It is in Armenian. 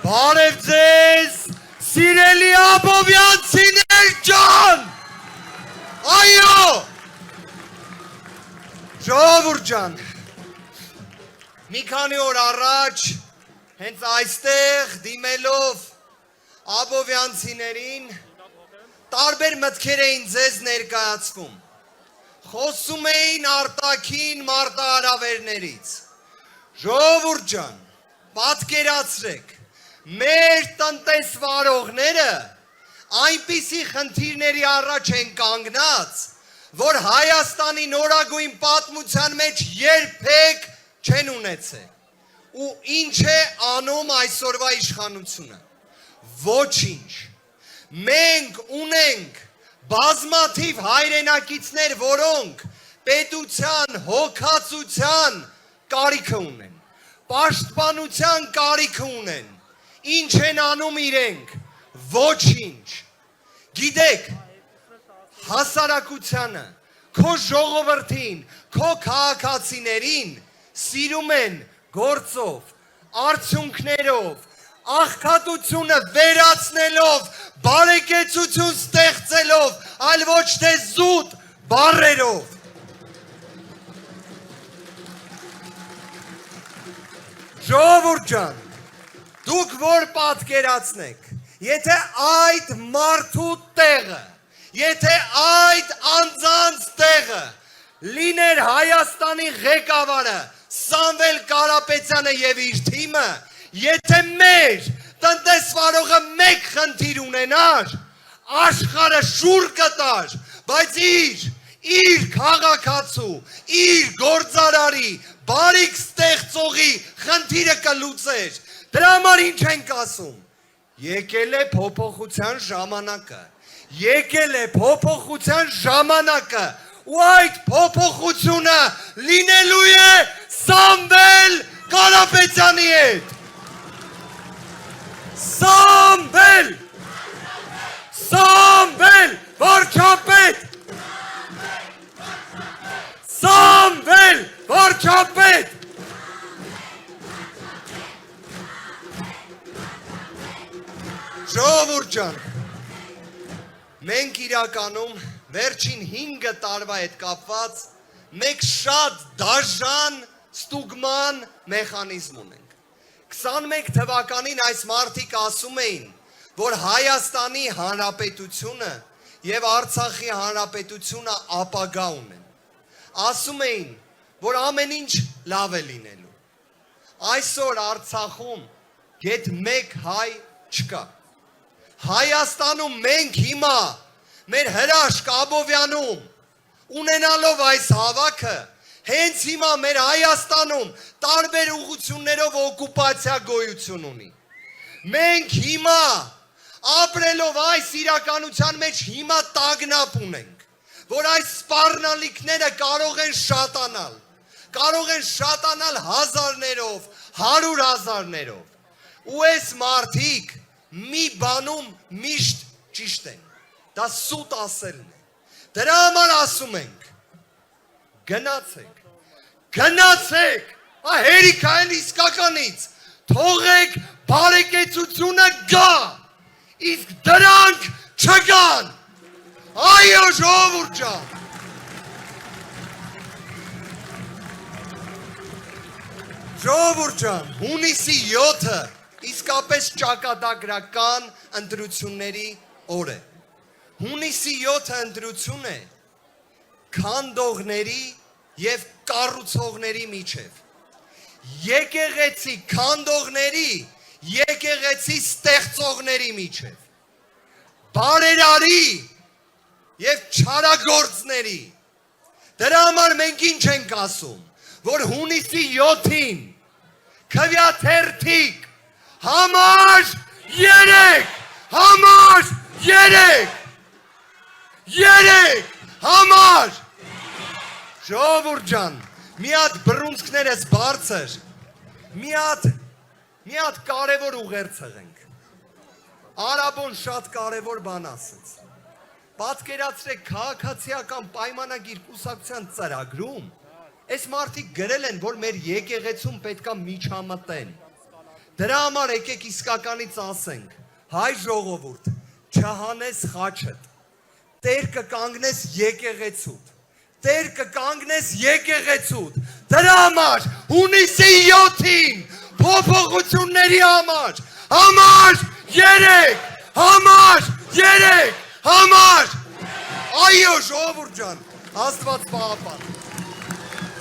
Բարև ձեզ, սիրելի աբովյանցիներ ջան, այո, ժողովուրդ ջան, մի քանի օր առաջ, հենց այստեղ դիմելով աբովյանցիներին, տարբեր մտքեր էին ձեզ ներկայացվում, խոսում էին արտաքին մարտահրավերներից, ժողովուրդ ջան, պատկերացրեք, մեր տնտեսվարողները այնպիսի խնդիրների առաջ են կանգնած, որ Հայաստանի նորագույն պատմության մեջ երբեք չեն ունեցել։ Ու ինչ է անում այսօրվա իշխանությունը։ Ոչինչ։ Մենք ունենք բազմաթիվ հայրենակիցներ, որոնք պետության հոգացության կարիքը ունեն, պաշտպանության կարիքը ունեն, ինչ են անում իրենք, ոչինչ, գիտեք, հասարակությանը, քո ժողովրդին, քո քաղաքացիներին սիրում են գործով, արդյունքներով, աղքատությունը վերացնելով, բարեկեցություն ստեղծելով, այլ ոչ թե զուտ բառերով։ Ժողովուրդ ջան, դուք որ պատկերացնեք, եթե այդ մարդու տեղը, եթե այդ անձանց տեղը լիներ Հայաստանի ղեկավարը Սամվել Կարապետյանը եւ իր թիմը, եթե մեր տնտեսվարողը մեկ խնդիր ունենար, աշխարհը շուռ կտար, բայց իր քաղաքացու, իր գործարարի, բարիք ստեղծողի խնդիրը կլուծեր։ Դրա համար ինչ ենք ասում։ Եկել է փոփոխության ժամանակը։ Եկել է փոփոխության ժամանակը։ Ու այդ փոփոխությունը լինելու է Սամվել Կարապետյանի հետ։ Սամվել! Սամվել վարչապետ! Սամվել վարչապետ! Ժողովուրդ ջան, մենք իրականում վերջին 5 տարվա հետ կապված մեկ շատ դաժան ստուգման մեխանիզմ ունենք։ 21 թվականին այս մարդիկ ասում էին, որ Հայաստանի Հանրապետությունը եւ Արցախի Հանրապետությունը ապագա ունեն։ Ասում էին, որ ամեն ինչ լավ է լինելու։ Այսօր Արցախում գեթ մեկ հայ չկա։ Հայաստանում մենք հիմա մեր հրաշք Աբովյանում ունենալով այս հավաքը, հենց հիմա մեր Հայաստանում տարբեր ուղղություններով օկուպացիա գոյություն ունի։ Մենք հիմա ապրելով այս իրականության մեջ հիմա տագնապ ունենք, որ այս սպառնալիքները կարող են շատանալ հազարներով, 100,000-ներով։ Ու այս մարդիկ մի բանում միշտ ճիշտ են, դա սուտ ասելն է։ Դրա համար ասում ենք, գնացեք, հերիք այն իսկականից, թողեք բարեկեցությունը գա, իսկ դրանք չգան, այո ժողովուրդ ջան։ Ժողովուրդ ջան, հունիսի 7-ը իսկապես ճակատագրական ընտրությունների օր է։ Հունիսի 7-ը ընտրություն է քանդողների եւ կառուցողների միջև։ Եկեղեցի քանդողների, եկեղեցի ստեղծողների միջև։ Բարերարի եւ չարագործների։ Դրա համար մենք ինչ ենք ասում, որ հունիսի 7-ին քվյաթերթիկ համար 3 համար ժողովուրդ ջան, մի հատ բռունցքներս բարձր, մի հատ կարևոր ուղերձ հղենք։ Արաբոն շատ կարևոր բան ասեց։ Պատկերացրեք քաղաքացիական պայմանագիր կուսակցության ծրագրում, այս մարդիկ գրել են, որ մեր եկեղեցում պետքա միջամտեն։ Դրա համար եկեք իսկականից ասենք, հայ ժողովուրդ, չհանես խաչդ, Տեր կկանգնես եկեղեցուդ, Տեր կկանգնես եկեղեցուդ, դրա համար հունիսի 7-ին փոփոխությունների համար 3 այո ժողովուրդ ջան, Աստված պահապան